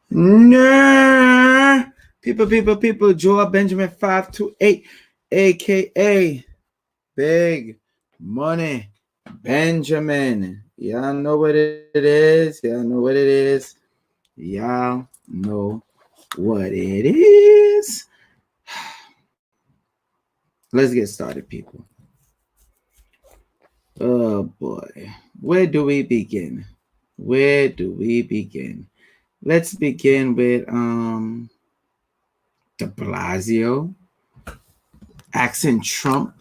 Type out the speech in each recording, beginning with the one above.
Nah. People. Joel Benjamin 528, aka Big Money Benjamin. Y'all know what it is. Y'all know what it is. Y'all know what it is. Let's get started, people. Oh boy. Where do we begin? Where do we begin? Let's begin with De Blasio asking Trump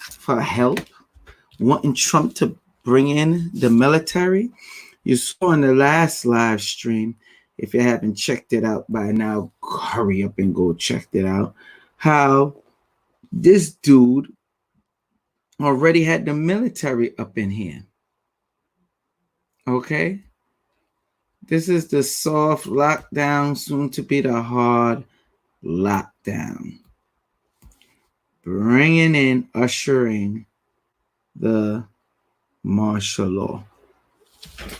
for help, wanting Trump to bring in the military. You saw in the last live stream, if you haven't checked it out by now, hurry up and go check it out, how this dude already had the military up in here. Okay? This is the soft lockdown, soon to be the hard lockdown. Bringing in, ushering the martial law.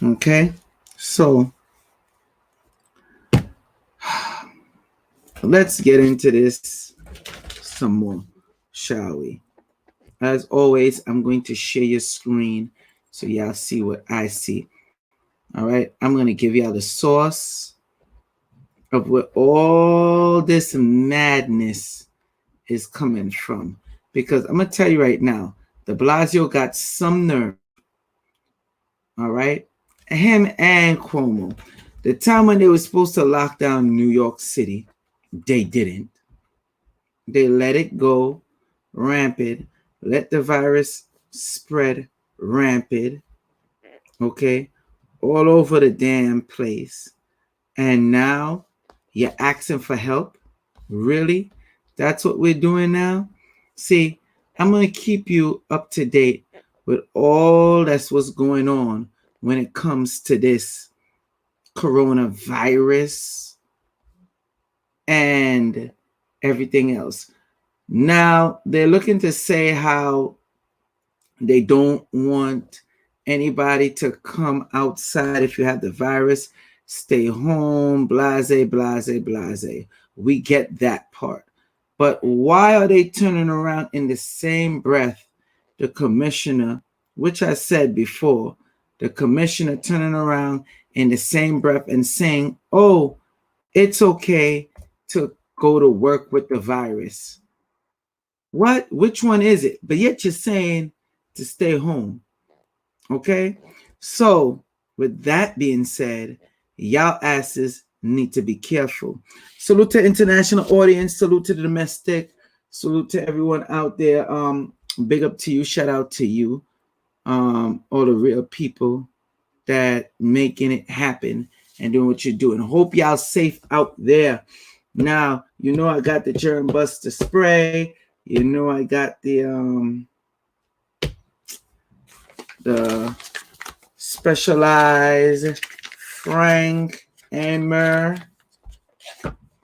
Okay? So, let's get into this some more, shall we? As always, I'm going to share your screen so y'all see what I see. All right, I'm going to give y'all the source of where all this madness is coming from. Because I'm going to tell you right now, De Blasio got some nerve. All right, him and Cuomo. The time when they were supposed to lock down New York City, they didn't. They let it go rampant, let the virus spread rampant, okay, all over the damn place. And now you're asking for help? Really? That's what we're doing now? See, I'm going to keep you up to date with all that's what's going on when it comes to this coronavirus and everything else. Now, they're looking to say how they don't want anybody to come outside if you have the virus. Stay home, blase. We get that part. But why are they turning around in the same breath, the commissioner, which I said before, the commissioner turning around in the same breath and saying, oh, it's okay to go to work with the virus? What? Which one is it? But yet you're saying to stay home. Okay? So, with that being said, y'all asses need to be careful. Salute to international audience. Salute to the domestic. Salute to everyone out there. Big up to you. Shout out to you. All the real people that making it happen and doing what you're doing. Hope y'all safe out there. Now, you know I got the germ buster spray. You know I got the specialized Frank and Myrrh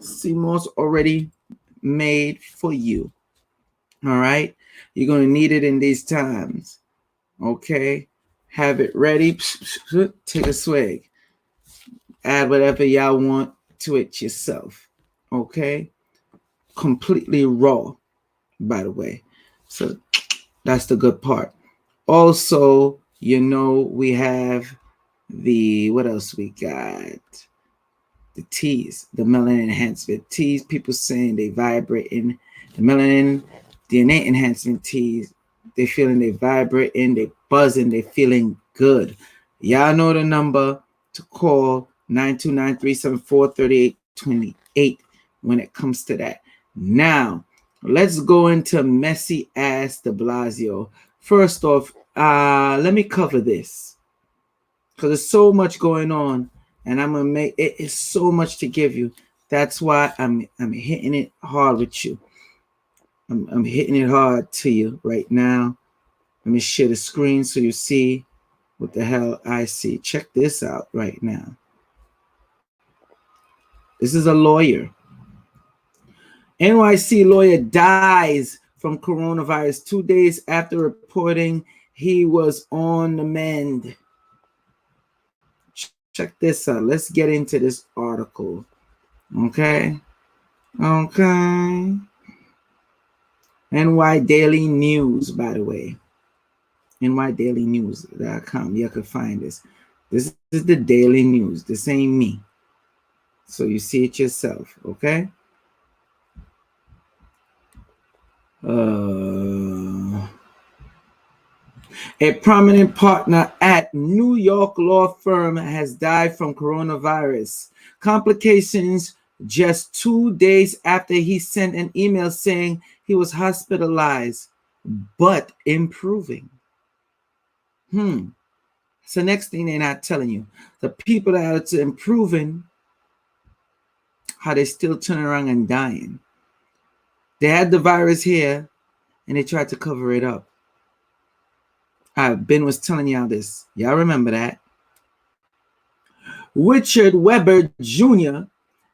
CMOS already made for you. All right? You're going to need it in these times. Okay? Have it ready. Take a swig. Add whatever y'all want to it yourself. Okay? Completely raw, by the way. So that's the good part. Also, you know, we have what else we got? The teas, the melanin enhancement teas. People saying they vibrating. The melanin DNA enhancement teas, they feeling they vibrating, they buzzing, they feeling good. Y'all know the number to call, 929-374-3828 when it comes to that. Now, let's go into messy ass De Blasio. First off, let me cover this because there's so much going on, and I'm gonna make it is so much to give you. That's why I'm hitting it hard with you. I'm hitting it hard to you right now. Let me share the screen so you see what the hell I see. Check this out right now. This is a lawyer. NYC lawyer dies from coronavirus 2 days after reporting he was on the mend. check this out. Let's get into this article. Okay. NY Daily News, by the way. NYDailyNews.com. You could find this. This is the Daily News. This ain't me. So you see it yourself, okay? A prominent partner at New York law firm has died from coronavirus complications just 2 days after he sent an email saying he was hospitalized but improving. So next thing they're not telling you, the people that are improving, how they still turning around and dying. They had the virus here and they tried to cover it up. Ben was telling y'all this. Y'all remember that? Richard Weber Jr.,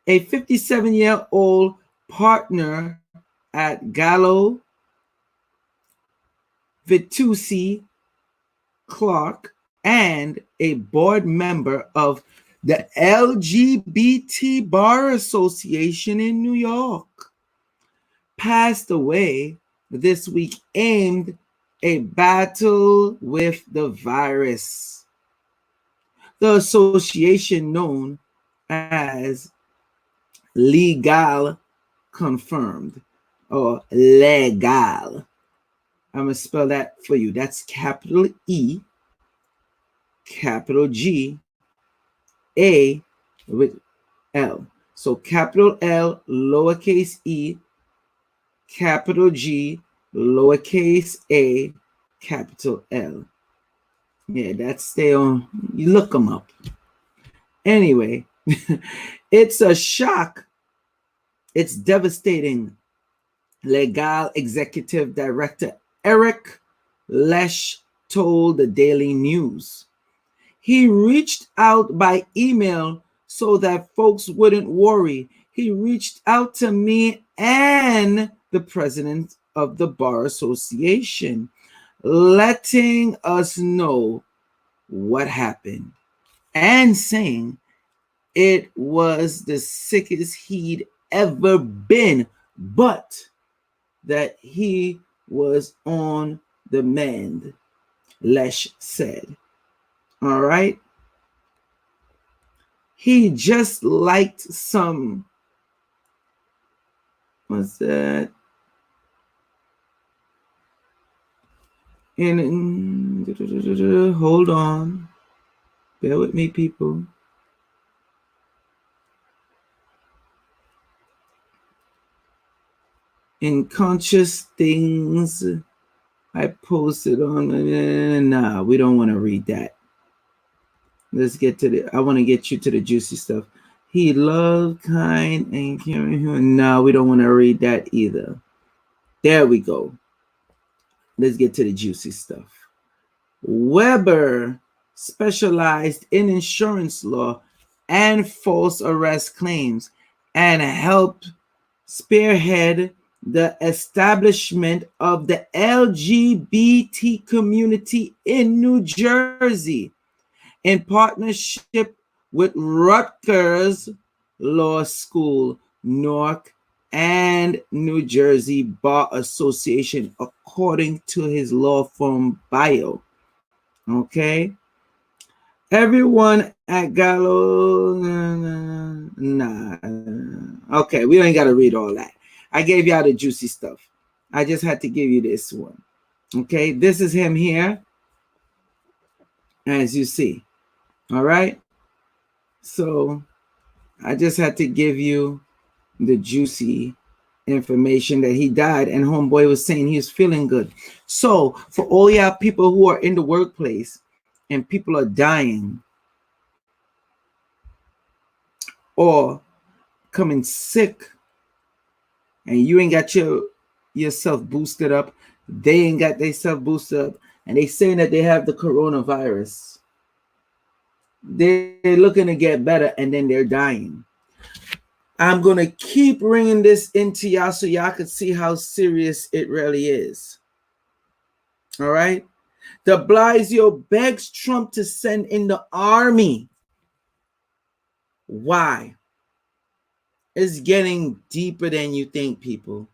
a 57-year-old partner at Gallo, Vitucci, Clark, and a board member of the LGBT Bar Association in New York, passed away this week amid a battle with the virus. The association, known as Legal Confirmed or Legal, I'm going to spell that for you. That's capital E, capital G, A with L. So capital L, lowercase e, capital G, lowercase a, capital L. Yeah, that's their own. You look them up. Anyway, it's a shock. It's devastating. Legal Executive Director Eric Lesh told the Daily News. He reached out by email so that folks wouldn't worry. He reached out to me and the president of the Bar Association, letting us know what happened and saying it was the sickest he'd ever been, but that he was on the mend, Lesh said. All right. He just liked some, what's that? Hold on. Bear with me, people. Unconscious things I posted on. Nah, we don't want to read that. Let's get to I want to get you to the juicy stuff. He loved, kind, and caring. No, we don't want to read that either. There we go. Let's get to the juicy stuff. Weber specialized in insurance law and false arrest claims and helped spearhead the establishment of the LGBT community in New Jersey in partnership with Rutgers Law School, Newark, and New Jersey Bar Association, according to his law firm bio. Okay. Everyone at Gallo, nah. Okay, we ain't got to read all that. I gave y'all the juicy stuff. I just had to give you this one. Okay, this is him here, as you see. All right. So I just had to give you the juicy information that he died, and homeboy was saying he was feeling good. So for all y'all people who are in the workplace and people are dying or coming sick and you ain't got yourself boosted up, they ain't got themselves boosted up, and they saying that they have the coronavirus, they're looking to get better and then they're dying. I'm going to keep bringing this into y'all so y'all can see how serious it really is. All right. De Blasio begs Trump to send in the army. Why? It's getting deeper than you think, people.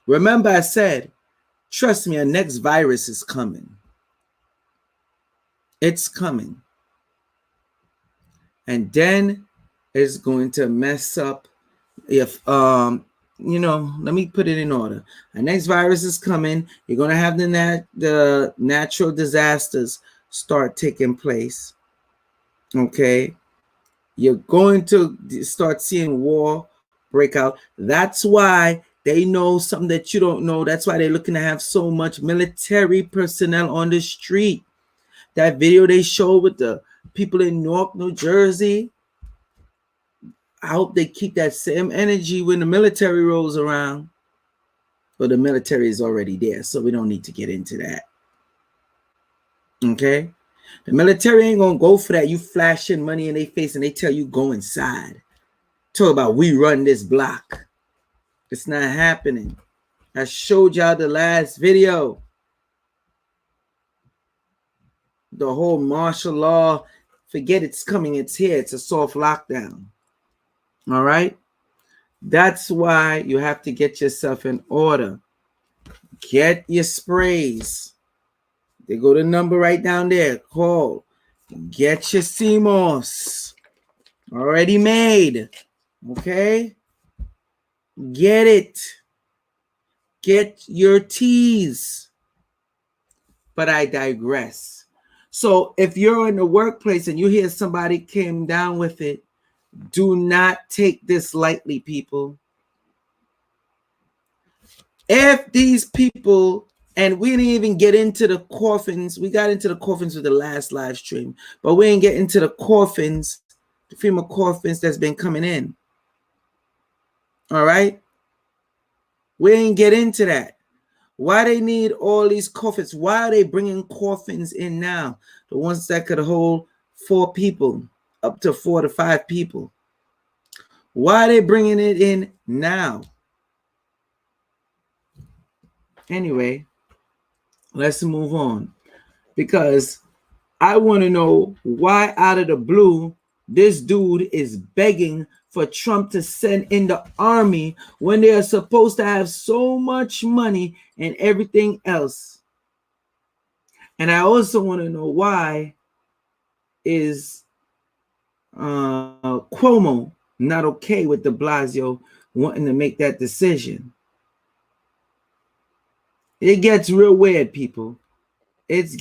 Remember I said, trust me, a next virus is coming. It's coming. And then it's going to mess up if let me put it in order. A next virus is coming. You're going to have the natural disasters start taking place. Okay? You're going to start seeing war break out. That's why they know something that you don't know. That's why they're looking to have so much military personnel on the street. That video they showed with the people in Newark, New Jersey, I hope they keep that same energy when the military rolls around. But the military is already there, so we don't need to get into that. Okay? The military ain't going to go for that. You flashing money in their face and they tell you go inside. Talk about we run this block. It's not happening. I showed y'all the last video. The whole martial law, forget it's coming, it's here. It's a soft lockdown. All right? That's why you have to get yourself in order. Get your sprays. They go the number right down there. Call. Get your CMOS. Already made. Okay? Get it. Get your teas. But I digress. So if you're in the workplace and you hear somebody came down with it, do not take this lightly, people. If these people, and we didn't even get into the coffins, we got into the coffins with the last live stream, but we didn't get into the coffins, the FEMA coffins that's been coming in. All right? We didn't get into that. Why they need all these coffins? Why are they bringing coffins in now? The ones that could hold 4 people, up to 4 to 5 people. Why are they bringing it in now? Anyway, let's move on. Because I want to know why out of the blue, this dude is begging for Trump to send in the army when they are supposed to have so much money and everything else. And I also want to know why is Cuomo not okay with De Blasio wanting to make that decision. It gets real weird, people. It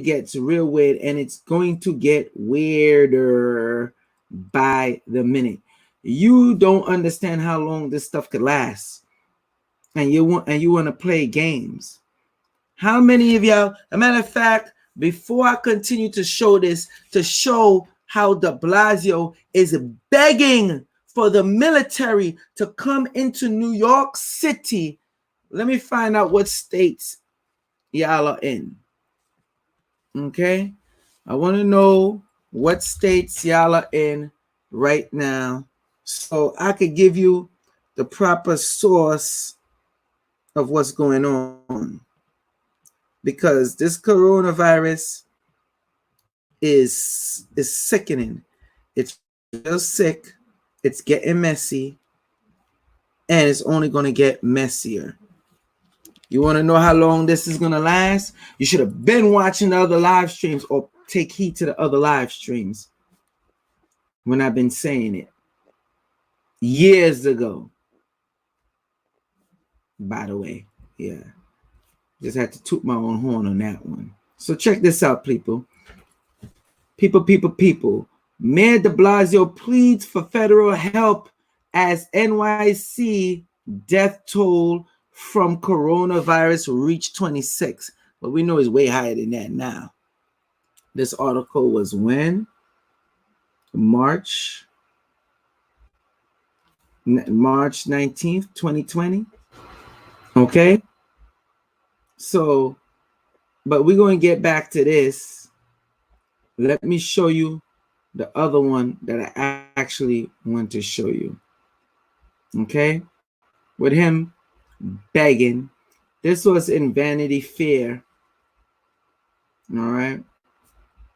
gets real weird, and it's going to get weirder by the minute. You don't understand how long this stuff could last, and you want to play games. How many of y'all? A matter of fact, before I continue to show this, to show how De Blasio is begging for the military to come into New York City, let me find out what states y'all are in. Okay, I want to know what states y'all are in right now so I could give you the proper source of what's going on, because this coronavirus is sickening. It's real sick, it's getting messy, and it's only going to get messier. You want to know how long this is going to last? You should have been watching the other live streams, or take heed to the other live streams when I've been saying it years ago. By the way, yeah. Just had to toot my own horn on that one. So check this out, people. People. Mayor De Blasio pleads for federal help as NYC death toll from coronavirus reached 26. But we know it's way higher than that now. This article was when? March 19th, 2020. Okay. So, but we're going to get back to this. Let me show you the other one that I actually want to show you. Okay. With him begging. This was in Vanity Fair. All right.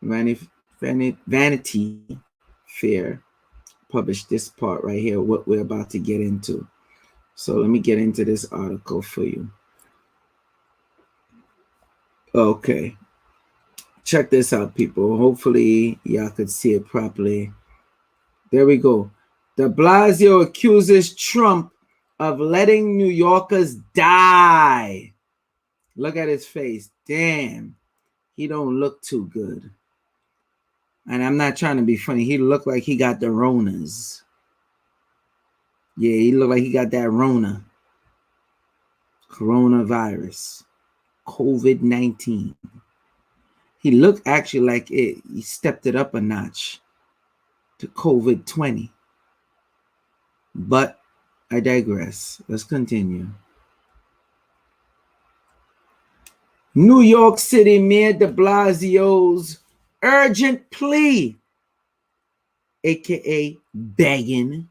Vanity Fair publish this part right here, what we're about to get into. So let me get into this article for you. Okay. Check this out, people. Hopefully y'all could see it properly. There we go. De Blasio accuses Trump of letting New Yorkers die. Look at his face. Damn. He don't look too good. And I'm not trying to be funny. He looked like he got the Ronas. Yeah, he looked like he got that Rona. Coronavirus. COVID-19. He looked actually like he stepped it up a notch to COVID-20. But I digress. Let's continue. New York City Mayor de Blasio's urgent plea, aka begging,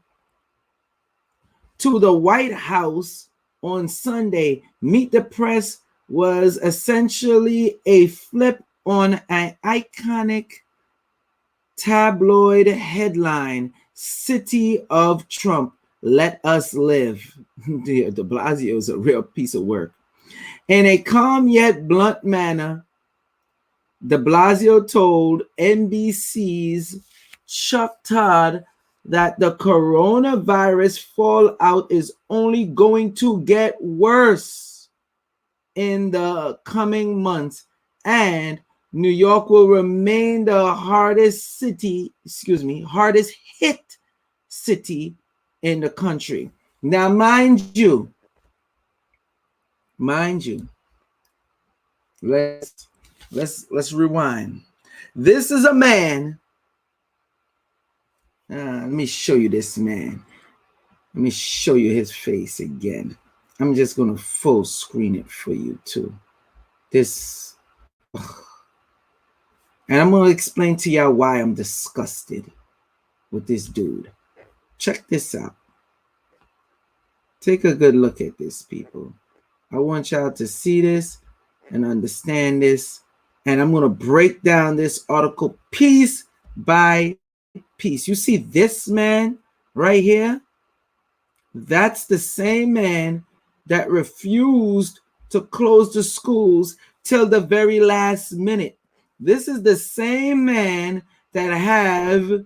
to the White House on Sunday. Meet the Press was essentially a flip on an iconic tabloid headline, City of Trump, let us live. De Blasio is a real piece of work. In a calm yet blunt manner, de Blasio told NBC's Chuck Todd that the coronavirus fallout is only going to get worse in the coming months, and New York will remain the hardest hit city in the country. Now, mind you, let's rewind. This is a man. Let me show you this man. Let me show you his face again. I'm just gonna full screen it for you too. This, and I'm gonna explain to y'all why I'm disgusted with this dude. Check this out. Take a good look at this, people. I want y'all to see this and understand this. And I'm going to break down this article piece by piece. You see this man right here? That's the same man that refused to close the schools till the very last minute. This is the same man that have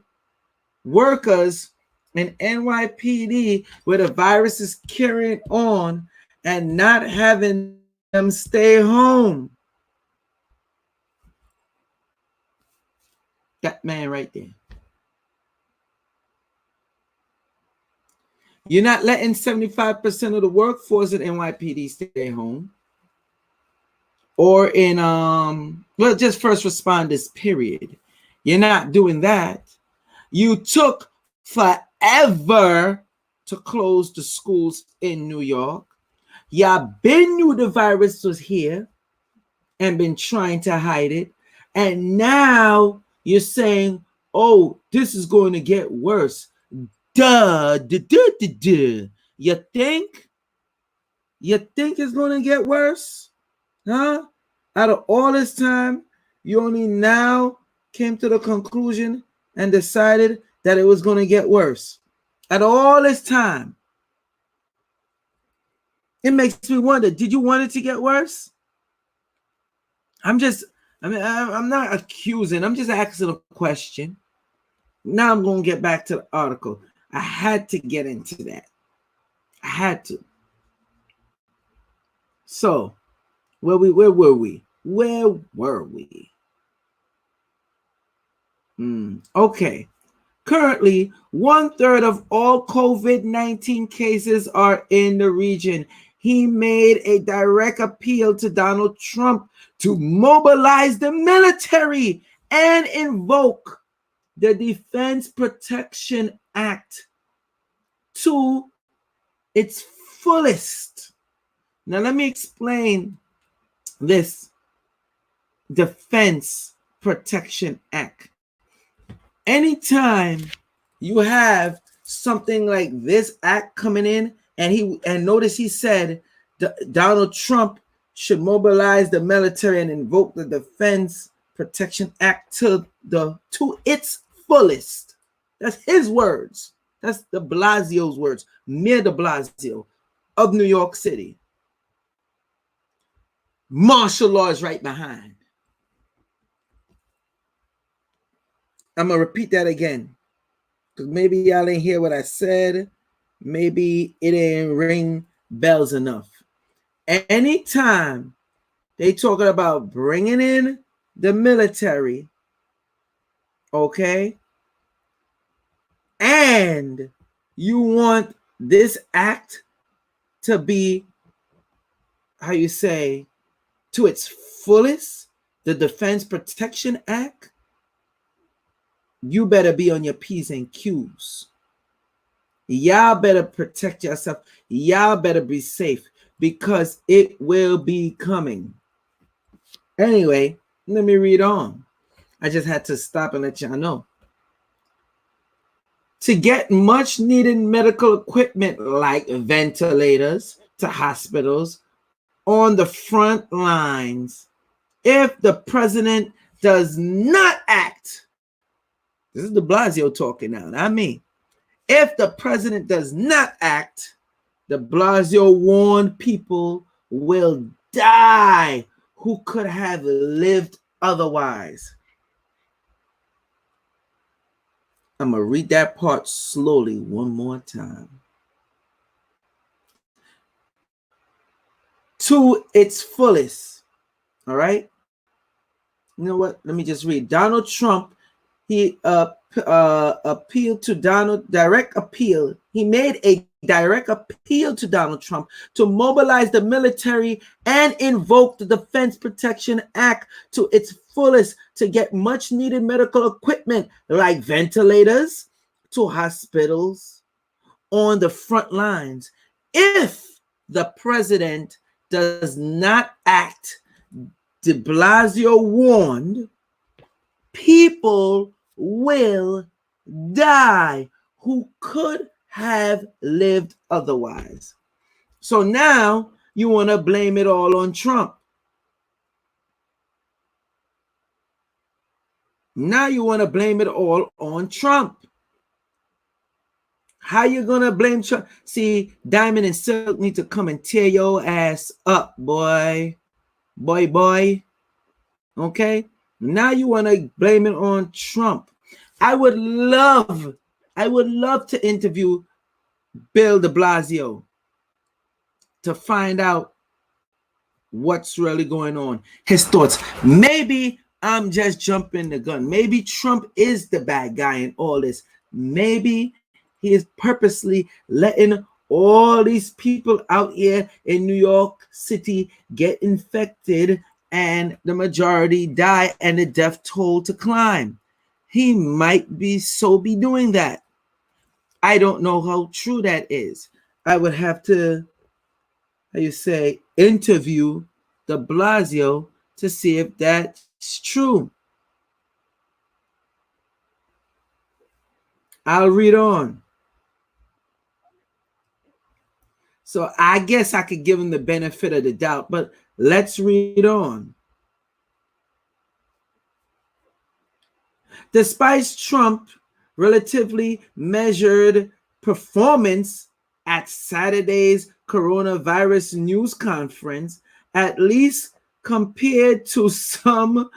workers in NYPD where the virus is carrying on and not having them stay home. That man right there. You're not letting 75% of the workforce in NYPD stay home. Or in just first responders, period. You're not doing that. You took forever to close the schools in New York. Y'all been knew the virus was here and been trying to hide it. And now you're saying, oh, this is going to get worse. Duh. You think it's going to get worse? Huh? Out of all this time, you only now came to the conclusion and decided that it was going to get worse. Out of all this time. It makes me wonder, did you want it to get worse? I'm not accusing. I'm just asking a question. Now I'm going to get back to the article. I had to get into that. I had to. So, where were we? Okay. Currently, 1/3 of all COVID-19 cases are in the region. He made a direct appeal to Donald Trump to mobilize the military and invoke the Defense Protection Act to its fullest. Now, let me explain this Defense Protection Act. Anytime you have something like this act coming in, and notice he said Donald Trump should mobilize the military and invoke the Defense Protection Act to its fullest. That's his words. That's De Blasio's words. Mayor De Blasio of New York City. Martial law is right behind. I'm going to repeat that again, because maybe y'all ain't hear what I said. Maybe it ain't ring bells enough. Anytime they talking about bringing in the military, okay, and you want this act to be, how you say, to its fullest, the Defense Protection Act, you better be on your P's and Q's. Y'all better protect yourself. Y'all better be safe, because it will be coming. Anyway, let me read on. I just had to stop and let y'all know. To get much needed medical equipment like ventilators to hospitals on the front lines, if the president does not act, this is De Blasio talking now, not me. If the president does not act, De Blasio warned people will die who could have lived otherwise. I'm going to read that part slowly one more time. To its fullest. All right? You know what? Let me just read. Donald Trump, he appealed to Donald, direct appeal. He made a direct appeal to Donald Trump to mobilize the military and invoke the Defense Protection Act to its fullest to get much needed medical equipment like ventilators to hospitals on the front lines. If the president does not act, De Blasio warned, people will die who could have lived otherwise. So now you want to blame it all on Trump. Now you want to blame it all on Trump. How you going to blame Trump? See, Diamond and Silk need to come and tear your ass up, boy. Boy. Okay? Now you want to blame it on Trump. I would love to interview Bill De Blasio to find out what's really going on. His thoughts. Maybe I'm just jumping the gun. Maybe Trump is the bad guy in all this. Maybe he is purposely letting all these people out here in New York City get infected and the majority die and the death toll to climb. He might be doing that. I don't know how true that is. I would have to, interview De Blasio to see if that's true. I'll read on. So I guess I could give him the benefit of the doubt, but let's read on. Despite Trump's relatively measured performance at Saturday's coronavirus news conference, at least compared to some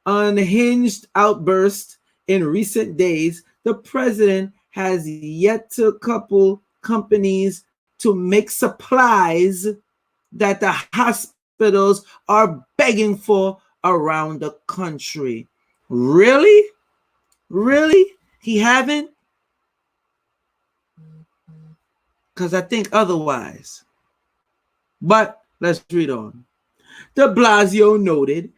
unhinged outbursts in recent days, the president has yet to couple companies to make supplies that the hospitals are begging for around the country. Really? He haven't? Because I think otherwise. But let's read on. De Blasio noted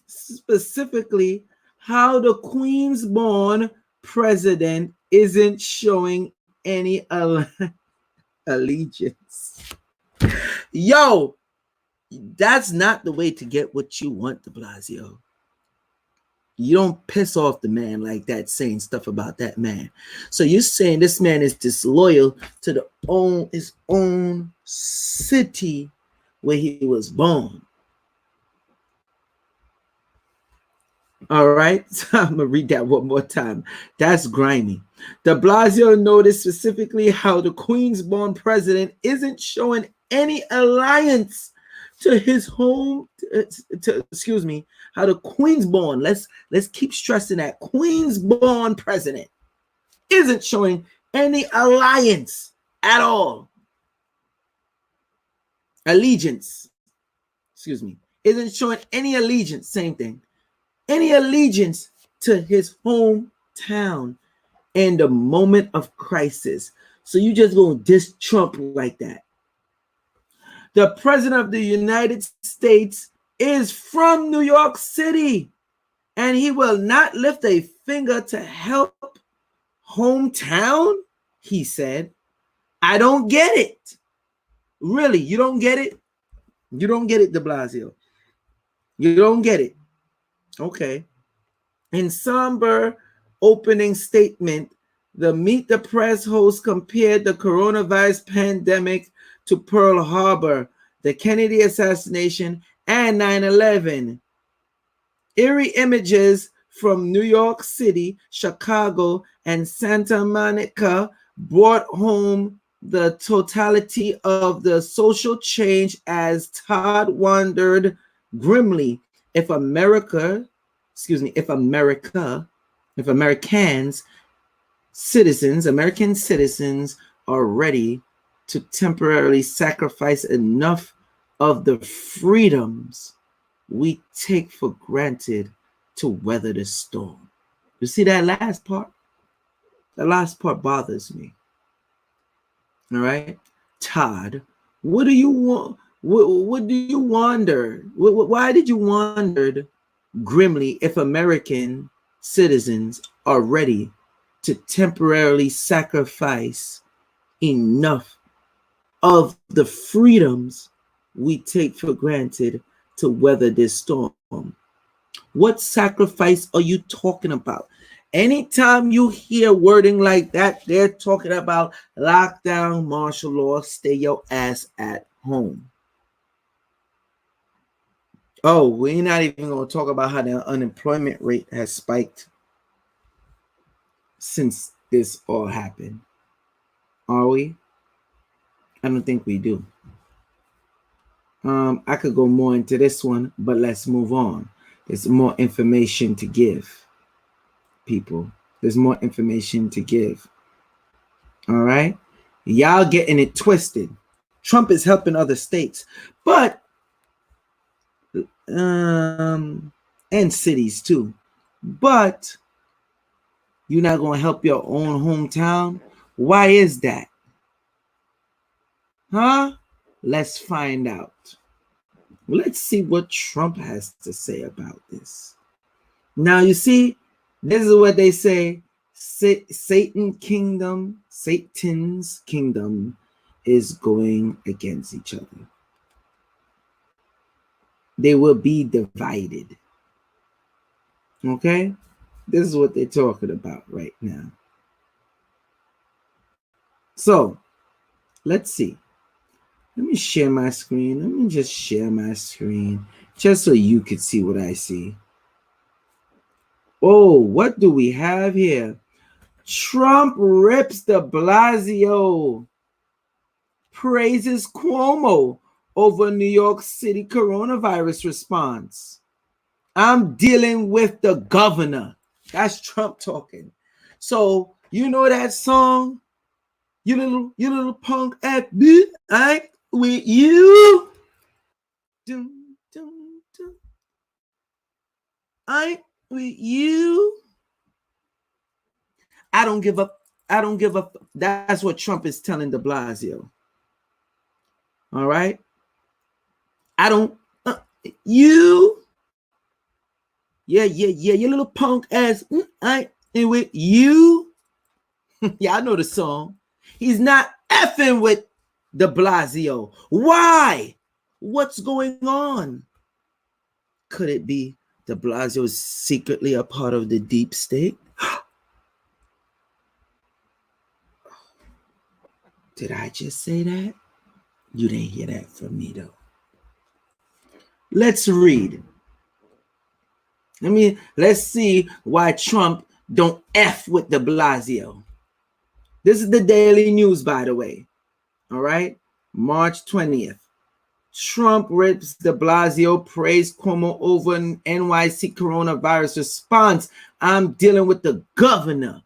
specifically how the Queens-born president isn't showing any allegiance. Yo, that's not the way to get what you want, De Blasio. You don't piss off the man like that, saying stuff about that man. So you're saying this man is disloyal to his own city where he was born. All right, so I'm gonna read that one more time. That's grimy. De Blasio noticed specifically how the Queens-born president isn't showing any alliance to his home. Excuse me, how the Queens-born. Let's keep stressing that Queens-born president isn't showing any alliance at all. Allegiance. Excuse me. Isn't showing any allegiance. Same thing. Any allegiance to his hometown in the moment of crisis. So you just gonna diss Trump like that. The president of the United States is from New York City, and he will not lift a finger to help hometown, he said. I don't get it. Really, you don't get it? You don't get it, De Blasio. You don't get it. Okay. In somber opening statement, the Meet the Press host compared the coronavirus pandemic to Pearl Harbor, the Kennedy assassination, and 9/11. Eerie images from New York City, Chicago, and Santa Monica brought home the totality of the social change as Todd wondered grimly if Americans, American citizens are ready to temporarily sacrifice enough of the freedoms we take for granted to weather the storm. You see that last part? The last part bothers me. All right, Todd, what do you want? What do you wonder? Why did you wonder grimly if American citizens are ready to temporarily sacrifice enough of the freedoms we take for granted to weather this storm? What sacrifice are you talking about? Anytime you hear wording like that, they're talking about lockdown, martial law, stay your ass at home. Oh, we're not even going to talk about how the unemployment rate has spiked since this all happened. Are we? I don't think we do. I could go more into this one, but let's move on. There's more information to give, people. There's more information to give. All right? Y'all getting it twisted. Trump is helping other states, but and cities too. But you're not going to help your own hometown? Why is that? Huh? Let's find out. Let's see what Trump has to say about this. Now, you see, this is what they say. Satan's kingdom is going against each other. They will be divided. Okay? This is what they're talking about right now. So, let's see. Let me share my screen. Let me just share my screen just so you could see what I see. Oh, what do we have here? Trump rips De Blasio, praises Cuomo over New York City coronavirus response. I'm dealing with the governor. That's Trump talking. So, you know that song? You little punk ass bitch, I with you. Dum, dum, dum. I with you. I don't give up. I don't give up. That's what Trump is telling De Blasio. All right. I don't. You. Yeah. You little punk ass. I ain't with you. Yeah, I know the song. He's not effing with De Blasio. Why? What's going on? Could it be De Blasio is secretly a part of the deep state? Did I just say that? You didn't hear that from me, though. Let's read. Let's see why Trump don't F with De Blasio. This is the Daily News, by the way. All right. March 20th. Trump rips De Blasio, praised Cuomo over NYC coronavirus response. I'm dealing with the governor.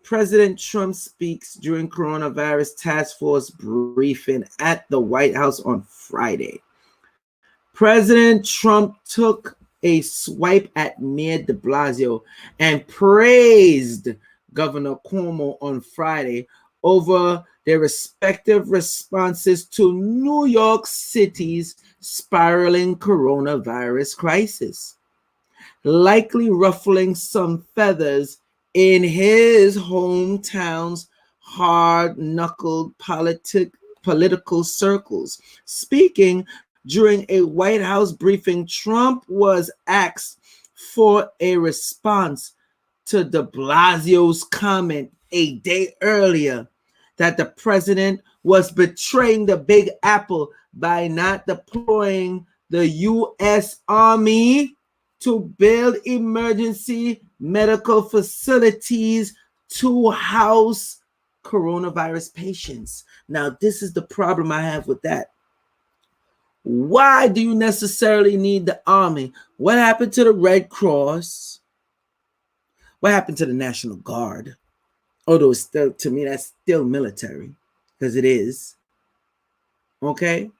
President Trump speaks during coronavirus task force briefing at the White House on Friday. President Trump took a swipe at Mayor De Blasio and praised Governor Cuomo on Friday over their respective responses to New York City's spiraling coronavirus crisis, likely ruffling some feathers in his hometown's hard-knuckled political circles. Speaking during a White House briefing, Trump was asked for a response to De Blasio's comment a day earlier that the president was betraying the Big Apple by not deploying the U.S. Army to build emergency medical facilities to house coronavirus patients. Now, this is the problem I have with that. Why do you necessarily need the Army? What happened to the Red Cross? What happened to the National Guard? Although it's still, to me, that's still military, because it is. Okay?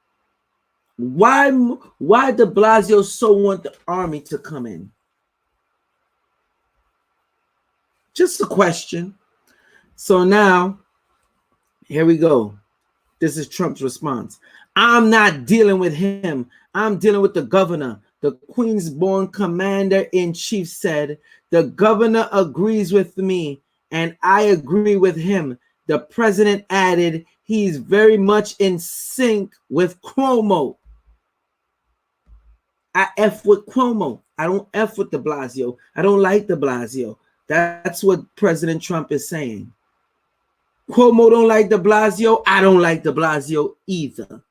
Why De Blasio so want the Army to come in? Just a question. So now, here we go. This is Trump's response. I'm not dealing with him. I'm dealing with the governor. The Queens-born commander-in-chief said, the governor agrees with me, and I agree with him. The president added, he's very much in sync with Cuomo. I F with Cuomo. I don't F with De Blasio. I don't like De Blasio. That's what President Trump is saying. Cuomo don't like De Blasio. I don't like De Blasio either.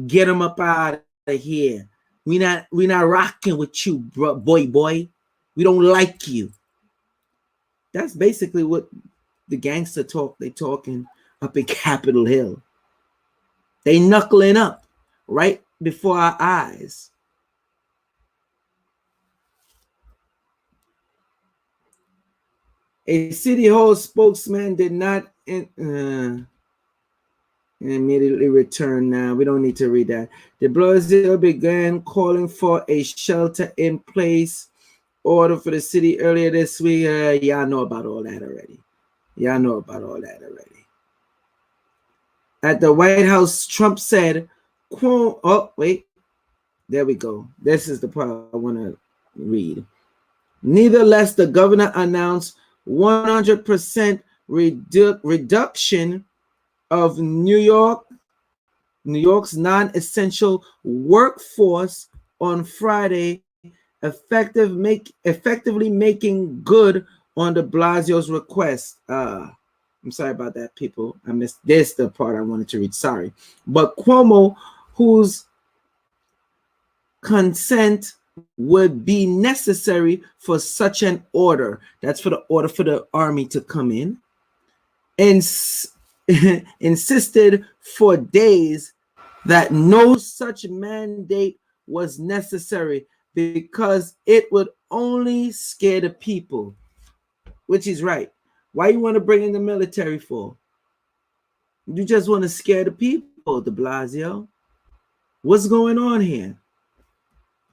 Get him up out of here. We not rocking with you, boy. We don't like you. That's basically what the gangster talk they talking up in Capitol Hill. They knuckling up right before our eyes. A City Hall spokesman did not immediately return now. We don't need to read that. De Blasio began calling for a shelter-in-place order for the city earlier this week. Y'all know about all that already. At the White House, Trump said, oh, wait. There we go. This is the part I want to read. Nevertheless, the governor announced 100% reduction of New York's non-essential workforce on Friday, effectively making good on De Blasio's request. I'm sorry about that, people. I missed this, the part I wanted to read. Sorry. But Cuomo, whose consent would be necessary for such an order, that's for the order for the Army to come in, and insisted for days that no such mandate was necessary because it would only scare the people, which is right. Why you want to bring in the military for? You just want to scare the people, De Blasio. What's going on here?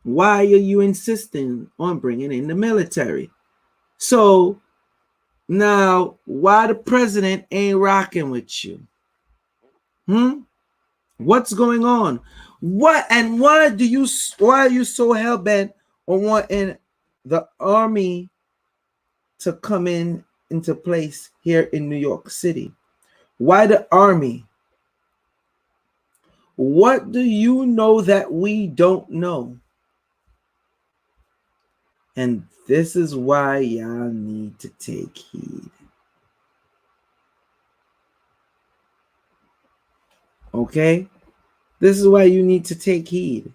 Why are you insisting on bringing in the military? So now, why the president ain't rocking with you? What's going on? Why are you so hell-bent on wanting the Army to come into place here in New York City? Why the Army? What do you know that we don't know? And this is why y'all need to take heed. Okay? This is why you need to take heed.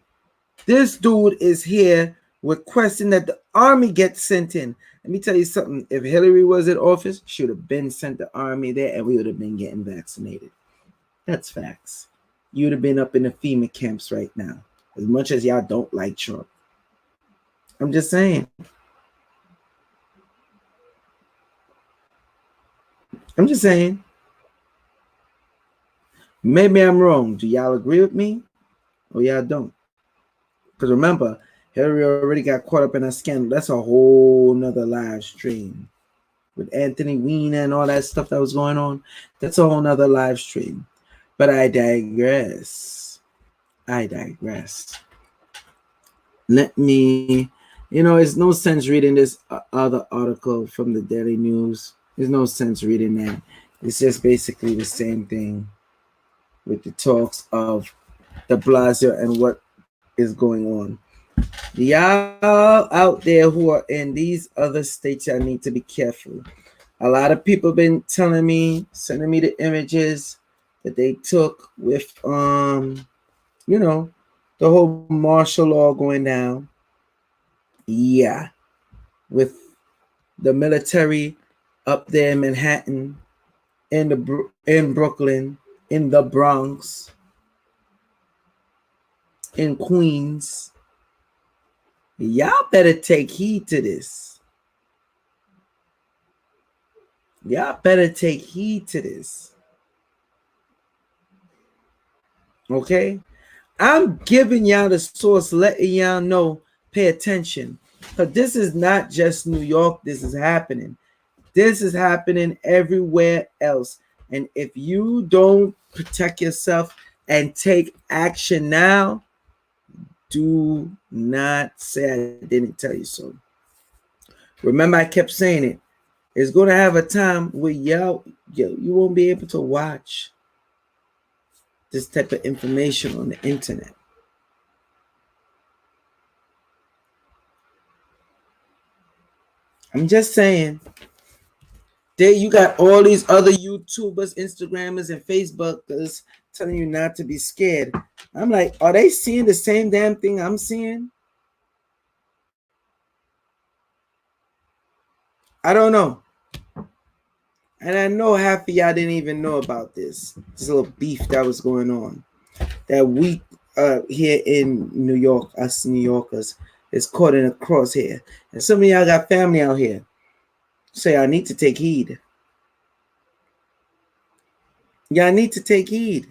This dude is here requesting that the army get sent in. Let me tell you something. If Hillary was in office, she would have been sent the army there and we would have been getting vaccinated. That's facts. You would have been up in the FEMA camps right now, as much as y'all don't like Trump. I'm just saying. I'm just saying. Maybe I'm wrong. Do y'all agree with me? Or y'all don't? Because remember, Hillary already got caught up in a scandal. That's a whole nother live stream. With Anthony Weiner and all that stuff that was going on. That's a whole nother live stream. But I digress. Let me, it's no sense reading this other article from the Daily News. There's no sense reading that. It's just basically the same thing with the talks of De Blasio and what is going on. Y'all out there who are in these other states, I need to be careful. A lot of people have been telling me, sending me the images that they took with, the whole martial law going down. Yeah. With the military up there in Manhattan, in Brooklyn, in the Bronx, in Queens. Y'all better take heed to this. Y'all better take heed to this. Okay? I'm giving y'all the source, letting y'all know, pay attention. Because this is not just New York. This is happening. This is happening everywhere else. And if you don't protect yourself and take action now, do not say I didn't tell you so. Remember, I kept saying it. It's going to have a time where you won't be able to watch this type of information on the internet. I'm just saying. There you got all these other YouTubers, Instagrammers, and Facebookers telling you not to be scared. I'm like, are they seeing the same damn thing I'm seeing? I don't know. And I know half of y'all didn't even know about this little beef that was going on. That we here in New York, us New Yorkers, is caught in a crosshair. And some of y'all got family out here. So y'all need to take heed. Y'all need to take heed.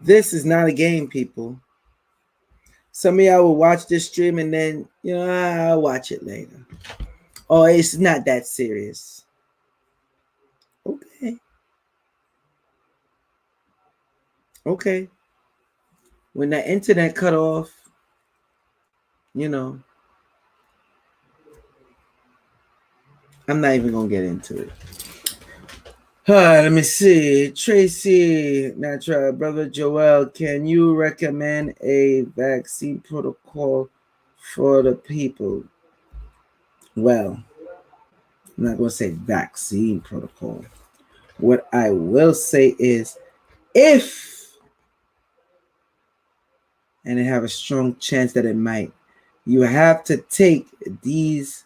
This is not a game, people. Some of y'all will watch this stream and then, I'll watch it later. Oh, it's not that serious. Okay. When the internet cut off, I'm not even going to get into it. Let me see. Tracy, Natural, Brother Joel, can you recommend a vaccine protocol for the people? Well, I'm not going to say vaccine protocol. What I will say is, if, and it have a strong chance that it might, you have to take these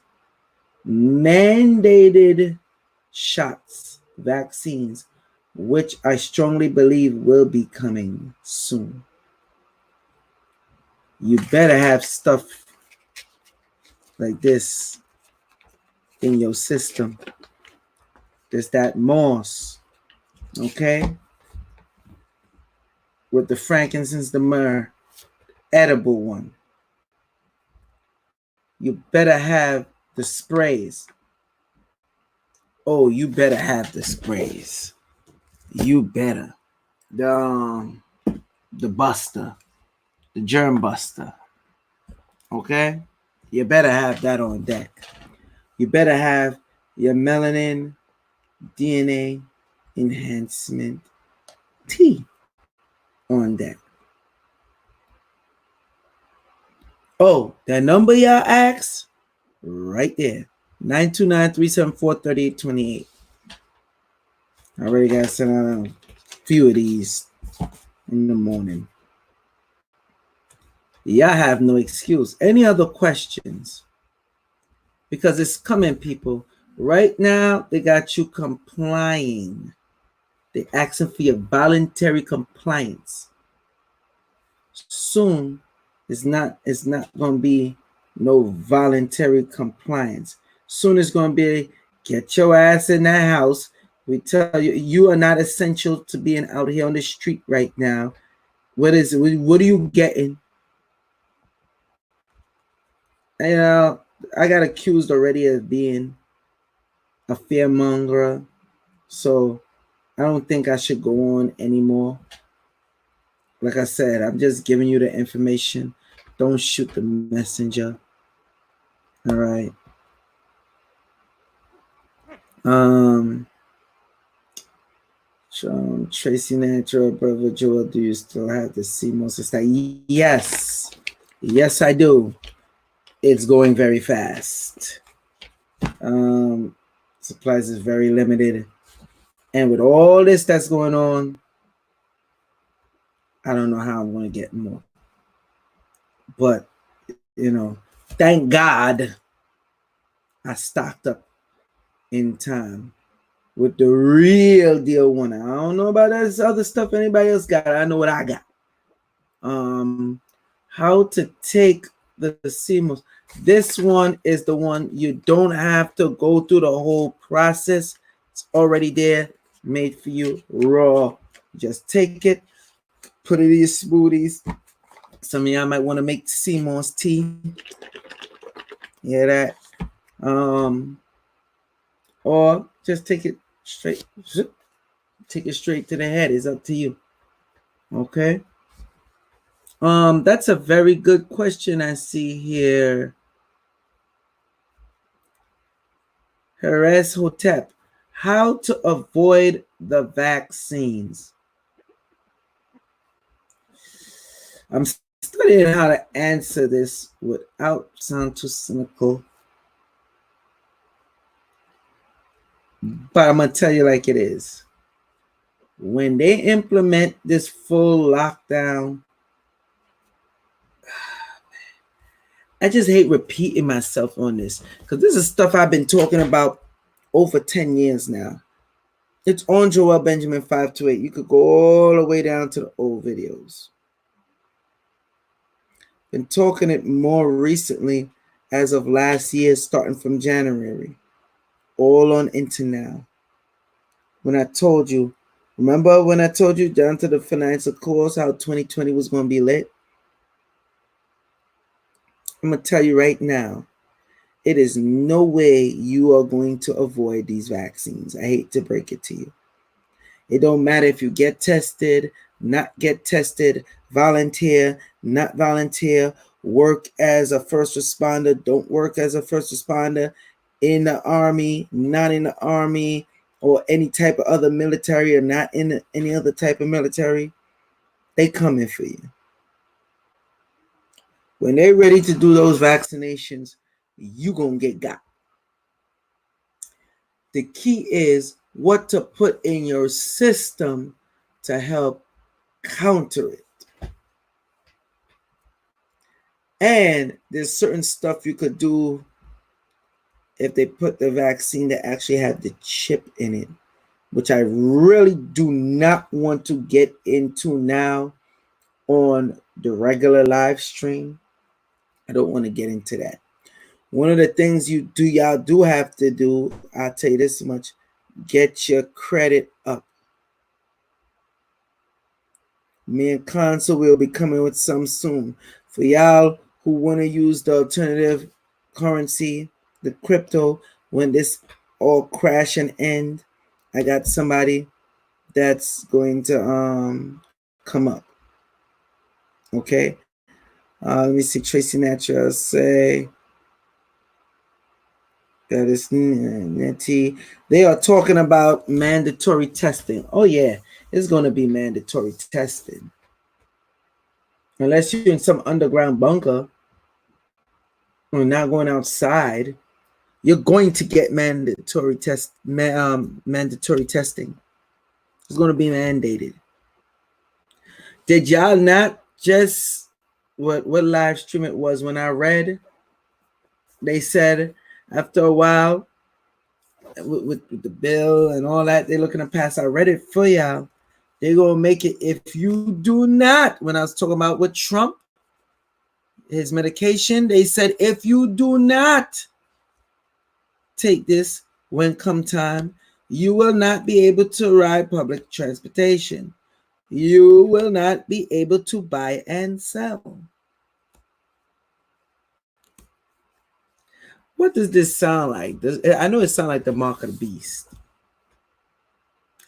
mandated shots, vaccines, which I strongly believe will be coming soon. You better have stuff like this in your system. There's that moss, okay? With the frankincense, the myrrh, edible one. You better have the sprays. Oh, you better have the sprays. You better. The buster, the germ buster. Okay? You better have that on deck. You better have your melanin DNA enhancement tea on deck. Oh, that number y'all asked, right there. 929-374-3828. I already got to send out a few of these in the morning. Y'all have no excuse. Any other questions? Because it's coming, people. Right now, they got you complying. They're asking for your voluntary compliance. Soon, it's not going to be no voluntary compliance. Soon it's going to be, get your ass in that house. We tell you, you are not essential to being out here on the street right now. What is it? What are you getting? You know, I got accused already of being a fearmonger, so I don't think I should go on anymore. Like I said, I'm just giving you the information. Don't shoot the messenger. All right. Tracy Natural, brother Joel, do you still have the CMOS? It's like, yes. Yes, I do. It's going very fast. Supplies is very limited. And with all this that's going on, I don't know how I'm going to get more. But, you know, thank God I stocked up in time with the real deal one. I don't know about this other stuff anybody else got. I know what I got. How to take the CMOS. This one is the one you don't have to go through the whole process. It's already there, made for you raw. Just take it, put it in your smoothies. Some of y'all might want to make CMOS tea. Yeah, that. Or just take it straight. Take it straight to the head. It's up to you. Okay. That's a very good question I see here. Heres Hotep, how to avoid the vaccines? I'm studying how to answer this without sounding too cynical. But I'm going to tell you like it is. When they implement this full lockdown, I just hate repeating myself on this because this is stuff I've been talking about over 10 years now. It's on Joel Benjamin 528. You could go all the way down to the old videos. Been talking it more recently as of last year, starting from January. All on into now. When I told you, remember when I told you down to the financial course how 2020 was going to be lit? I'm going to tell you right now, it is no way you are going to avoid these vaccines. I hate to break it to you. It don't matter if you get tested, not get tested, volunteer, not volunteer, work as a first responder, don't work as a first responder, in the army, not in the army, or any type of other military, or not in any other type of military. They coming for you. When they're ready to do those vaccinations, you gonna get got. The key is what to put in your system to help counter it. And there's certain stuff you could do if they put the vaccine that actually have the chip in it, which I really do not want to get into now on the regular live stream. I don't want to get into that. One of the things y'all do have to do, I'll tell you this much, get your credit up. Me and Consul will be coming with some soon. For y'all who want to use the alternative currency, the crypto, when this all crash and end, I got somebody that's going to come up. Okay. Let me see. Tracy Natural say that is Netty. They are talking about mandatory testing. Oh yeah, it's going to be mandatory testing. Unless you're in some underground bunker or not going outside, you're going to get mandatory testing. It's going to be mandated. Did y'all not just what live stream it was when I read. They said after a while with the bill and all that, they're looking to pass. I read it for y'all. They're gonna make it if you do not. When I was talking about with Trump, his medication, they said if you do not take this when come time, you will not be able to ride public transportation. You will not be able to buy and sell. What does this sound like? I know it sounds like the mark of the beast.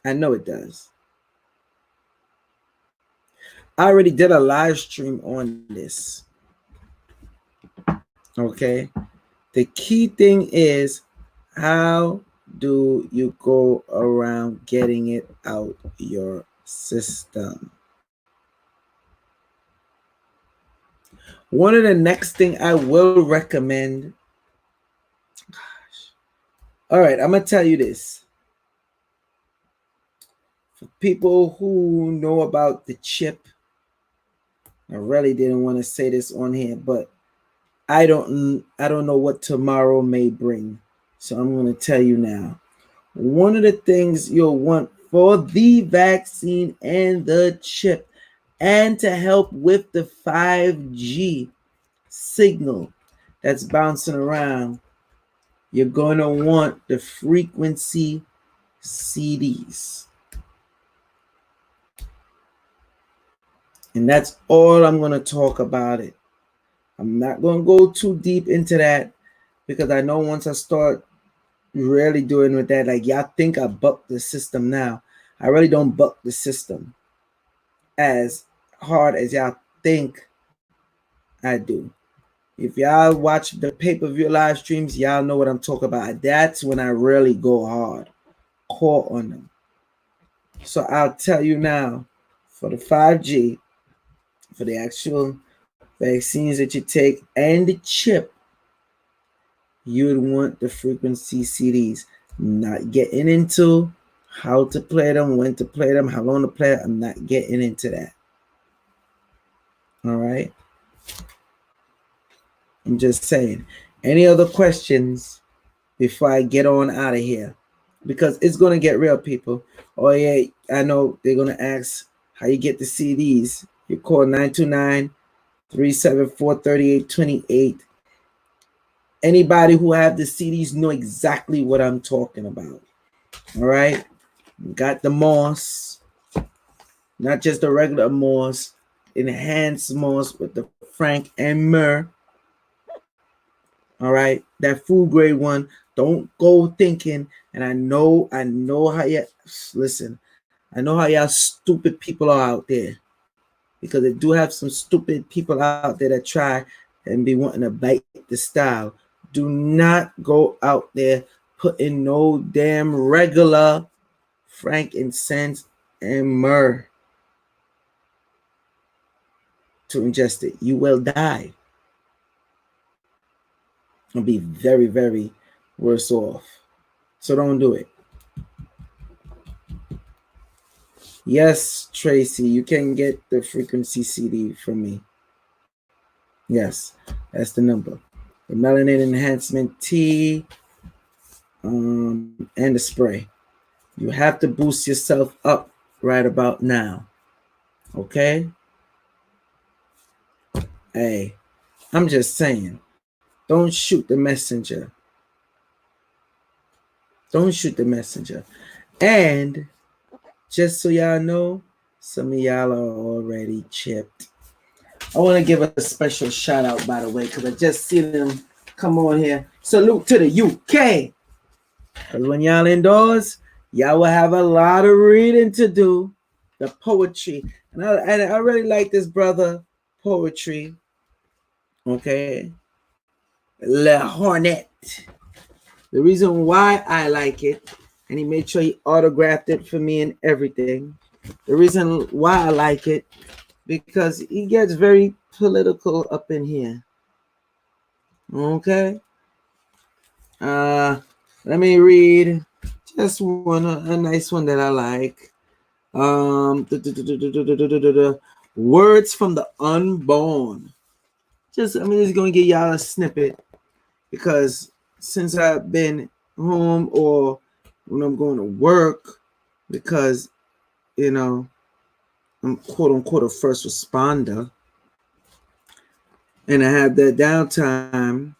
I know it does. I already did a live stream on this. Okay. The key thing is, how do you go around getting it out your system? One of the next thing I will recommend. All right, I'm going to tell you this. For people who know about the chip, I really didn't want to say this on here, but I don't know what tomorrow may bring. So I'm going to tell you now. One of the things you'll want for the vaccine and the chip, and to help with the 5G signal that's bouncing around, you're going to want the frequency CDs. And that's all I'm going to talk about it. I'm not going to go too deep into that, because I know once I start really doing with that, like y'all think I buck the system now. I really don't buck the system as hard as y'all think I do. If y'all watch the pay-per-view live streams, y'all know what I'm talking about. That's when I really go hard, core on them. So I'll tell you now, for the 5G, for the actual vaccines that you take and the chip, you would want the frequency CDs. Not getting into how to play them, when to play them, how long to play it. I'm not getting into that. All right. I'm just saying. Any other questions before I get on out of here? Because it's going to get real, people. Oh, yeah, I know they're going to ask how you get the CDs. You call 929-374-3828. Anybody who have the CDs know exactly what I'm talking about. All right. Got the Moss, not just the regular Moss, enhanced Moss with the Frank and Myrrh. All right. That food grade one. Don't go thinking. And I know how you listen. I know how y'all stupid people are out there, because they do have some stupid people out there that try and be wanting to bite the style. Do not go out there putting no damn regular frankincense and myrrh to ingest it. You will die. You'll be very, very worse off. So don't do it. Yes, Tracy, you can get the frequency CD from me. Yes, that's the number. The melanin enhancement tea and the spray. You have to boost yourself up right about now. Okay? Hey, I'm just saying, don't shoot the messenger. Don't shoot the messenger. And just so y'all know, some of y'all are already chipped. I want to give a special shout out, by the way, because I just seen them come on here. Salute to the UK. Because when y'all indoors, y'all will have a lot of reading to do. The poetry. And I really like this brother poetry. Okay. Le Hornet. The reason why I like it, and he made sure he autographed it for me and everything. The reason why I like it, because he gets very political up in here. Okay. Let me read just one, a nice one that I like. Words from the Unborn. just gonna give y'all a snippet, because since I've been home or when I'm going to work, because I'm quote unquote a first responder, and I have that downtime,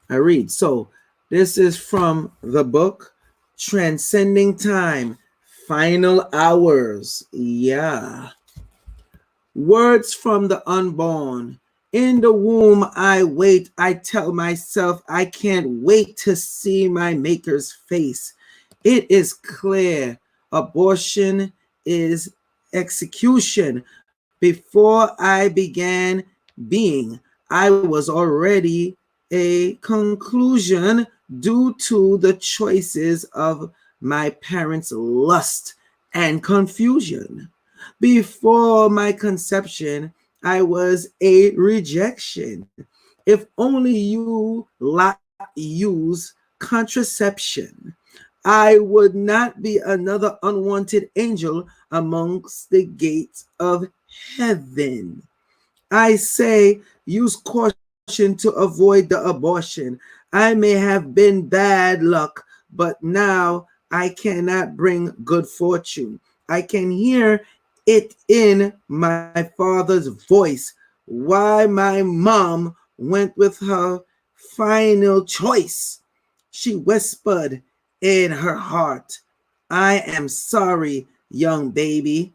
I read. So this is from the book Transcending Time, Final Hours. Yeah. Words from the unborn. In the womb I wait. I tell myself I can't wait to see my maker's face. It is clear. Abortion is execution. Before I began being, I was already a conclusion due to the choices of my parents' lust and confusion. Before my conception, I was a rejection. If only you lot use contraception, I would not be another unwanted angel amongst the gates of heaven. I say, use caution to avoid the abortion. I may have been bad luck, but now I cannot bring good fortune. I can hear it in my father's voice why my mom went with her final choice. She whispered in her heart, I am sorry, young baby.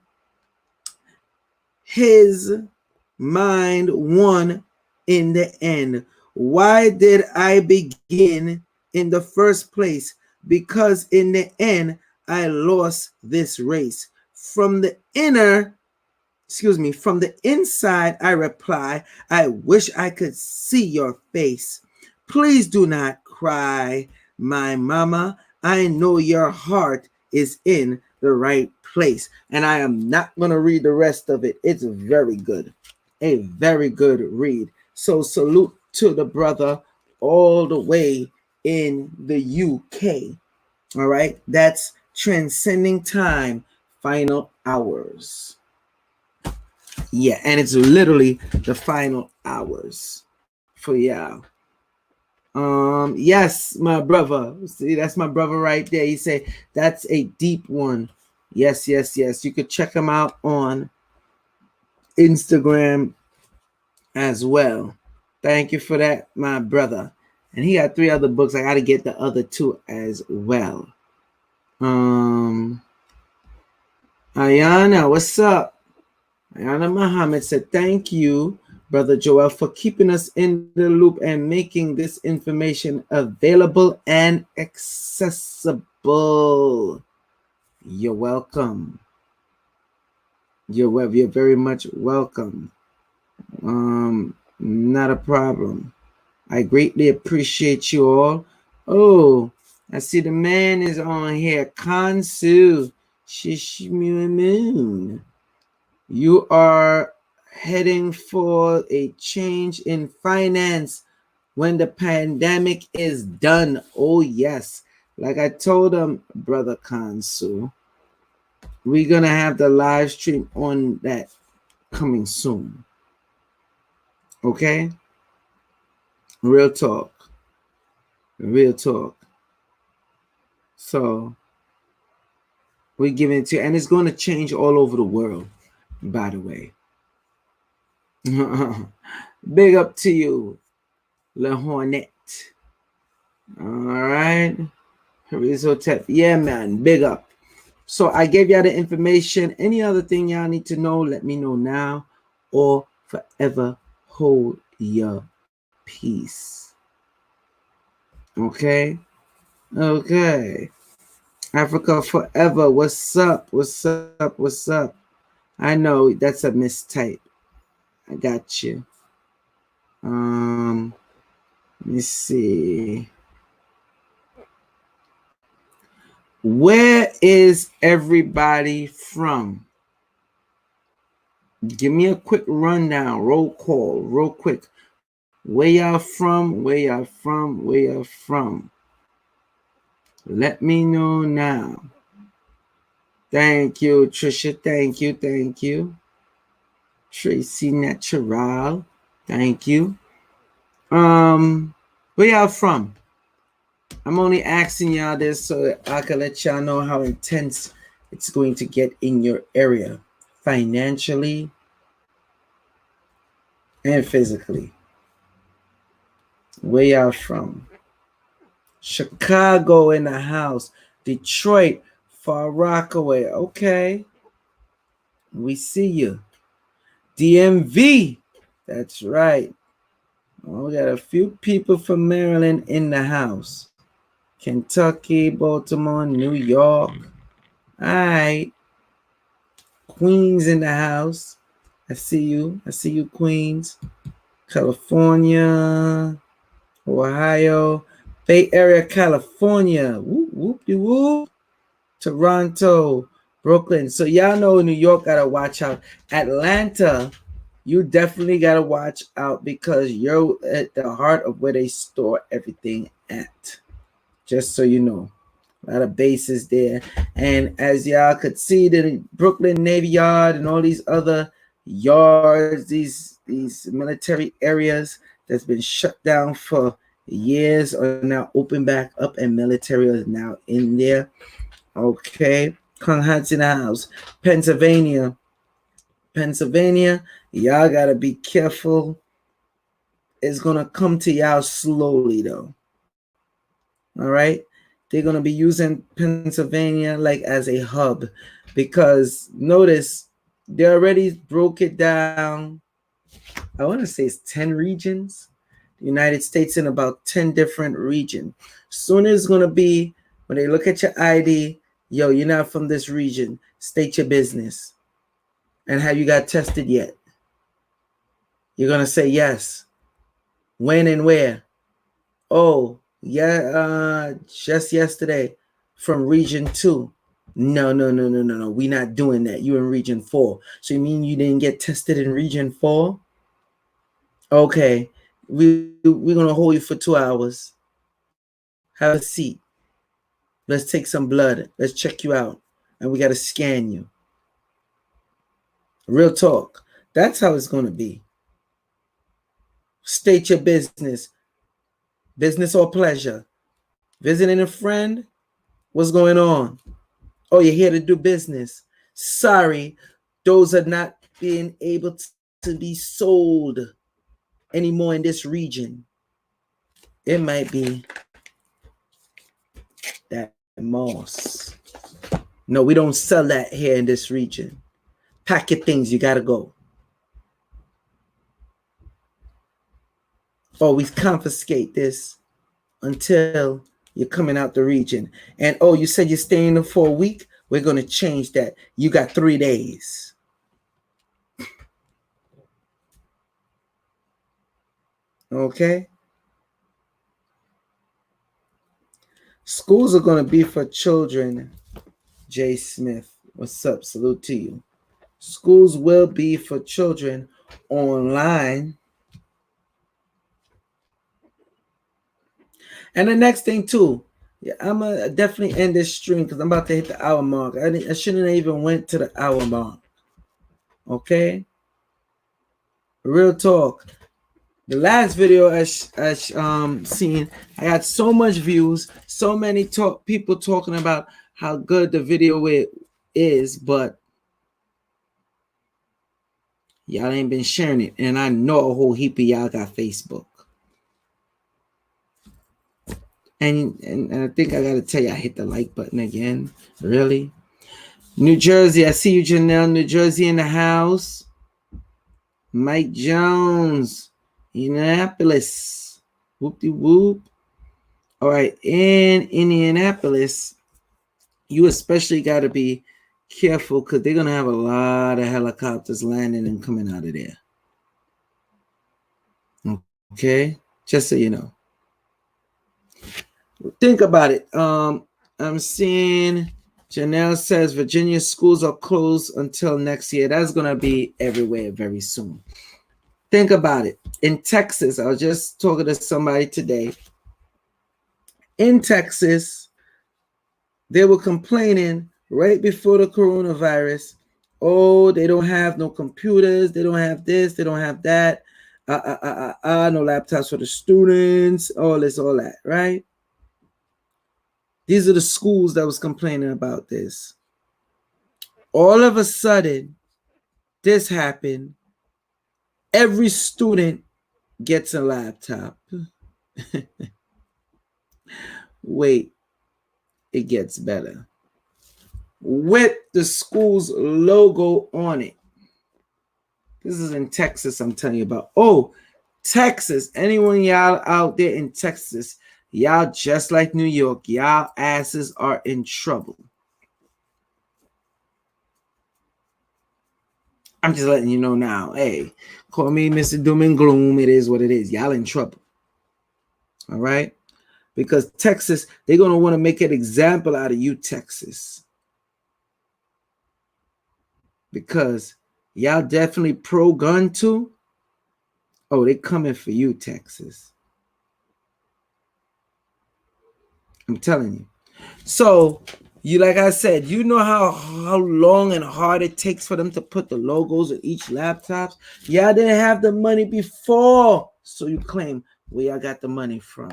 His mind won in the end. Why did I begin in the first place? Because in the end, I lost this race. From the inside, I reply, I wish I could see your face. Please do not cry, my mama. I know your heart is in the right place. And I am not going to read the rest of it. It's very good. A very good read. So salute to the brother all the way in the UK. All right. That's Transcending Time, Final Hours. Yeah, and it's literally the final hours for y'all. Yes, my brother. See, that's my brother right there. He said that's a deep one. Yes, yes, yes. You could check him out on Instagram as well. Thank you for that, my brother. And he got 3 other books. I got to get the other 2 as well. Ayana, what's up? Ayana Muhammad said, thank you, Brother Joel, for keeping us in the loop and making this information available and accessible. You're welcome. You're very much welcome. Not a problem. I greatly appreciate you all. Oh, I see the man is on here. Kansu Shishmoon. You are heading for a change in finance when the pandemic is done. Oh, yes. Like I told him, Brother Kansu, we're going to have the live stream on that coming soon. Okay? Real talk. Real talk. So, we're giving it to you. And it's going to change all over the world, by the way. Big up to you, Le Hornet. All right. Rizotep. Yeah, man. Big up. So I gave y'all the information. Any other thing y'all need to know, let me know now or forever hold your peace. Okay? Okay. Africa forever. What's up? What's up? What's up? I know that's a mistype. I got you. Let me see. Where is everybody from? Give me a quick rundown, roll call, real quick. Where y'all from? Where y'all from? Where y'all from? Let me know now. Thank you, Trisha. Thank you. Tracy Natural. Thank you. Where y'all from? I'm only asking y'all this so I can let y'all know how intense it's going to get in your area, financially and physically. Where y'all from? Chicago in the house. Detroit, Far Rockaway. Okay. We see you. DMV. That's right. Well, we got a few people from Maryland in the house. Kentucky, Baltimore, New York. All right. Queens in the house. I see you. I see you, Queens. California, Ohio, Bay Area, California. Whoop, whoop, whoop. Toronto, Brooklyn. So y'all know New York gotta watch out. Atlanta, you definitely gotta watch out because you're at the heart of where they store everything at. Just so you know. A lot of bases there. And as y'all could see, the Brooklyn Navy Yard and all these other yards, these military areas that's been shut down for years are now open back up, and military is now in there. Okay. Kung Hat's in the house. Pennsylvania, y'all gotta be careful. It's gonna come to y'all slowly though. All right. They're going to be using Pennsylvania like as a hub because notice they already broke it down. I want to say it's 10 regions. The United States in about 10 different regions. Soon it's going to be when they look at your ID, yo, you're not from this region. State your business. And have you got tested yet? You're going to say yes. When and where? Oh, yeah, just yesterday from region 2. No. We're not doing that. You're in region 4. So you mean you didn't get tested in region 4? Okay. We're going to hold you for 2 hours. Have a seat. Let's take some blood. Let's check you out. And we got to scan you. Real talk. That's how it's going to be. State your business. Business or pleasure. Visiting a friend? What's going on? Oh, you're here to do business. Sorry, those are not being able to be sold anymore in this region. It might be that moss. No, we don't sell that here in this region. Pack your things, you gotta go. Or we confiscate this until you're coming out the region. And oh, you said you're staying there for a week? We're going to change that. You got 3 days. Okay? Schools are going to be for children. Jay Smith, what's up? Salute to you. Schools will be for children online. And the next thing too, yeah, I'm gonna definitely end this stream because I'm about to hit the hour mark. I shouldn't have even went to the hour mark. Okay, real talk. The last video I seen, I got so much views, so many people talking about how good the video is, but y'all ain't been sharing it, and I know a whole heap of y'all got Facebook. And I think I got to tell you, I hit the like button again. Really? New Jersey, I see you, Janelle. New Jersey in the house. Mike Jones, Indianapolis. Whoop-de-whoop. All right, in Indianapolis, you especially got to be careful because they're going to have a lot of helicopters landing and coming out of there. Okay? Just so you know. Think about it. I'm seeing Janelle says Virginia schools are closed until next year. That's going to be everywhere very soon. Think about it. In Texas, I was just talking to somebody today. In Texas, they were complaining right before the coronavirus. Oh, they don't have no computers. They don't have this. They don't have that. No laptops for the students, all this, all that, right? These are the schools that was complaining about this. All of a sudden, this happened. Every student gets a laptop. Wait, it gets better. With the school's logo on it. This is in Texas, I'm telling you about. Oh, Texas. Anyone y'all out there in Texas, y'all just like New York, y'all asses are in trouble. I'm just letting you know now. Hey, call me Mr. Doom and Gloom. It is what it is. Y'all in trouble. All right? Because Texas, they're going to want to make an example out of you, Texas. Because y'all definitely pro-gun too. Oh, they coming for you, Texas. I'm telling you. So, you, like I said, you know how long and hard it takes for them to put the logos on each laptops? Y'all didn't have the money before. So you claim where y'all got the money from.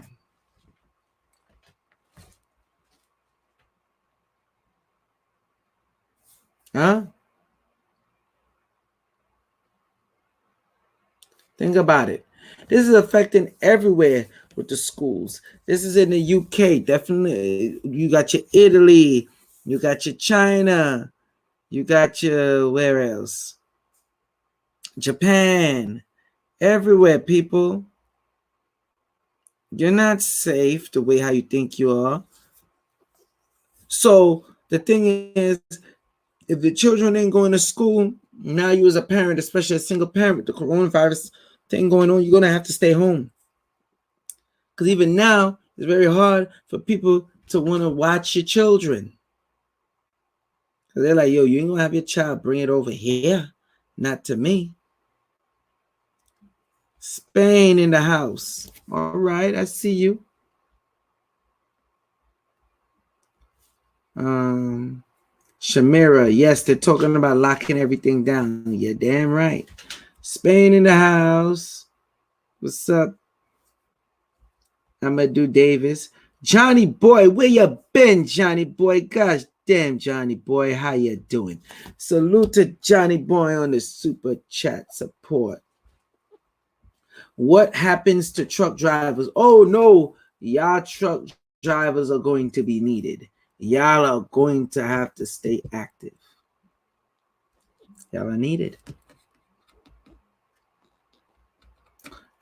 Huh? Think about it. This is affecting everywhere with the schools. This is in the UK. Definitely. You got your Italy. You got your China. You got your, where else? Japan. Everywhere, people. You're not safe the way how you think you are. So the thing is, if the children ain't going to school, now you as a parent, especially a single parent with the coronavirus thing going on, you're going to have to stay home. Because even now, it's very hard for people to want to watch your children. Because they're like, yo, you ain't going to have your child bring it over here. Not to me. Spain in the house. All right, I see you. Shamira, yes, they're talking about locking everything down. You're damn right. Spain in the house. What's up? Amadou Davis. Johnny Boy, where you been, Johnny Boy? Gosh damn, Johnny Boy, how you doing? Salute to Johnny Boy on the super chat support. What happens to truck drivers? Oh no, y'all truck drivers are going to be needed. Y'all are going to have to stay active. Y'all are needed.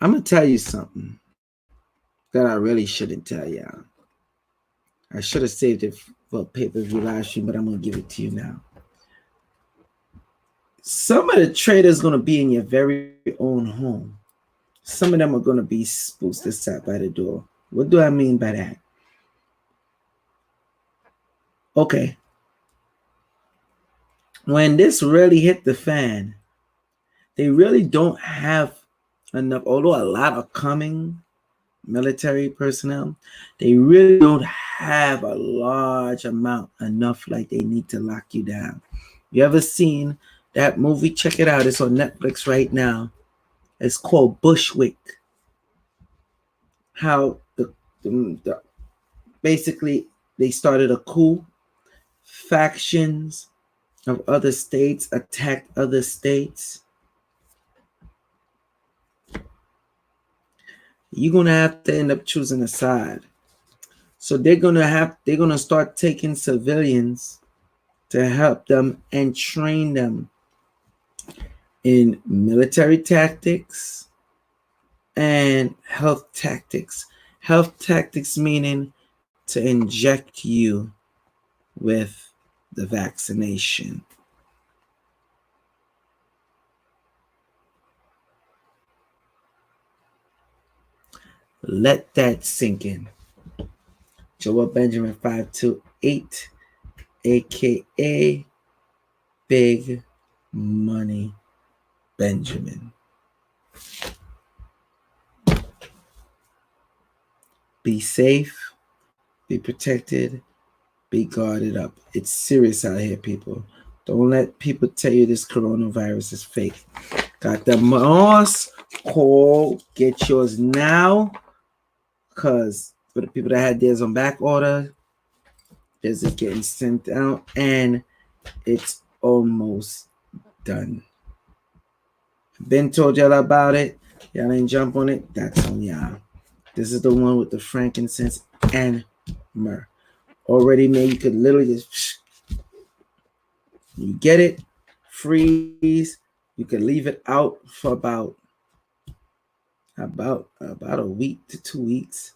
I'm going to tell you something that I really shouldn't tell y'all. I should have saved it for a pay-per-view live stream, but I'm going to give it to you now. Some of the traders going to be in your very own home. Some of them are going to be supposed to sat by the door. What do I mean by that? Okay. When this really hit the fan, they really don't have enough, although a lot are coming, military personnel, they really don't have a large amount, enough like they need to lock you down. You ever seen that movie? Check it out. It's on Netflix right now. It's called Bushwick. How the basically they started a coup. Factions of other states attacked other states. You're gonna have to end up choosing a side. So they're gonna start taking civilians to help them and train them in military tactics and health tactics. Health tactics meaning to inject you with the vaccination. Let that sink in. Joel Benjamin 528, aka Big Money Benjamin. Be safe, be protected, be guarded up. It's serious out here, people. Don't let people tell you this coronavirus is fake. Got the Moss. Call. Get yours now. Because for the people that had theirs on back order, this is getting sent out. And it's almost done. Been told y'all about it. Y'all ain't jump on it. That's on y'all. This is the one with the frankincense and myrrh. Already made. You could literally just... You get it. Freeze. You can leave it out for about a week to 2 weeks.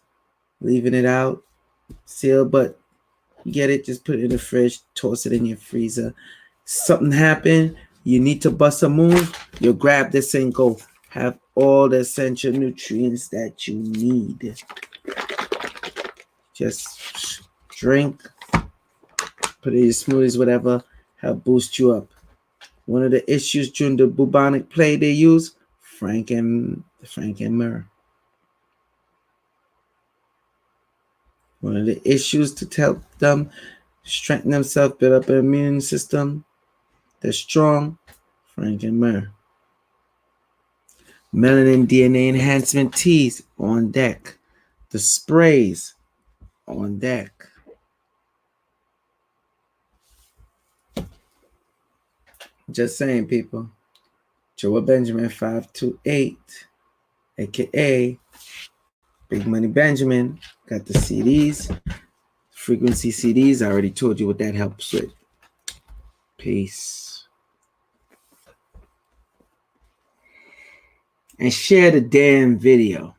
Leaving it out. Seal, but you get it. Just put it in the fridge. Toss it in your freezer. Something happened. You need to bust a move. You'll grab this and go. Have all the essential nutrients that you need. Just drink. Put it in your smoothies, whatever. Help boost you up. One of the issues during the bubonic plague they use, Frank and myrrh. One of the issues to help them strengthen themselves, build up an immune system that's strong, Frank and myrrh. Melanin DNA enhancement teas on deck. The sprays on deck. Just saying, people. Joe Benjamin 528, aka Big Money Benjamin, got the CDs, frequency CDs. I already told you what that helps with. Peace. And share the damn video.